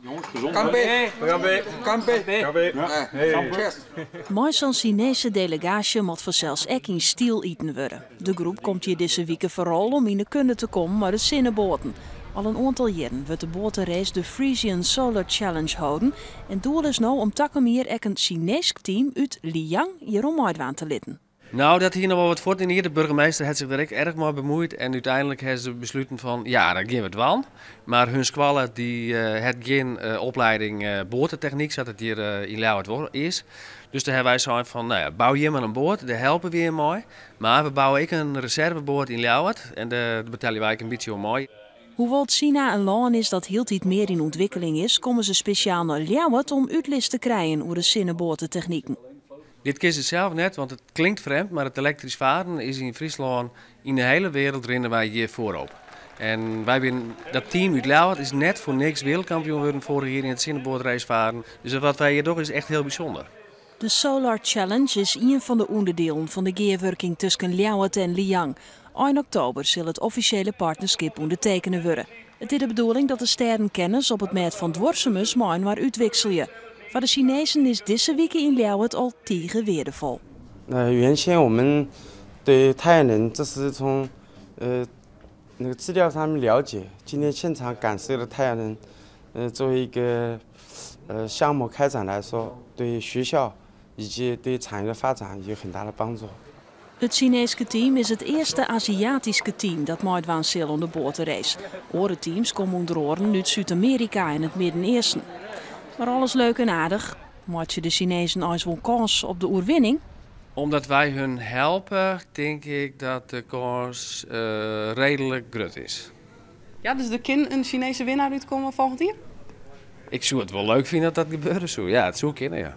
Jongens, gezond. Mooi zo'n Chinese delegatie moet vanzelfs ook in stiel eten worden. De groep komt hier deze weken vooral om in de kunde te komen met de zinnenboten. Al een aantal jaren wordt de botenrace de Frisian Solar Challenge houden. En het doel is nou om takkenmier ook een Chinees team uit Liang hierom uitwaan te litten. Nou, dat hier nog wel wat voort in hier. De burgemeester heeft zich er ook erg mee bemoeid. En uiteindelijk hebben ze besloten van, ja, daar gaan we het wel. Maar hun squallen die het geen opleiding bootentechniek, zodat het hier in Leeuwarden is. Dus daar hebben wij zo van, nou ja, bouw hier maar een boot, daar helpen we je mooi. Maar we bouwen ook een reserveboot in Leeuwarden en daar betalen wij een beetje om mooi. Hoewel China een land is dat heel tijd meer in ontwikkeling is, komen ze speciaal naar Leeuwarden om uitlist te krijgen over de zinnenbotentechnieken. Dit kies het zelf net, want het klinkt vreemd, maar het elektrisch varen is in Friesland, in de hele wereld rennen wij hier voorop. En wij zijn, dat team uit Leeuwarden is net voor niks wereldkampioen geworden vorig jaar in het zinnenbootrace varen. Dus wat wij hier doen is echt heel bijzonder. De Solar Challenge is een van de onderdelen van de gearworking tussen Leeuwarden en Liang. Eind oktober zal het officiële partnerschap ondertekenen worden. Het is de bedoeling dat de sterren kennis op het met van Dworsemus mooi maar uitwisselen. Voor de Chinezen is deze week in Leeuwarden al tegen weerdevol. 原先我们对太阳能这是从那个资料上面了解，今天现场感受了太阳能作为一个项目开展来说，对学校以及对产业的发展有很大的帮助。 Het Chinese team is het eerste Aziatische team dat meedoet zal aan de botenrace. Andere teams komen onder andere uit Zuid-Amerika en het Midden-Oosten. Maar alles leuk en aardig. Maak je de Chinezen als wel kans op de oorwinning? Omdat wij hun helpen, denk ik dat de kans redelijk groot is. Ja, dus er kan een Chinese winnaar uitkomen volgend jaar? Ik zou het wel leuk vinden dat dat gebeurt zo. Ja, het zou kunnen, ja.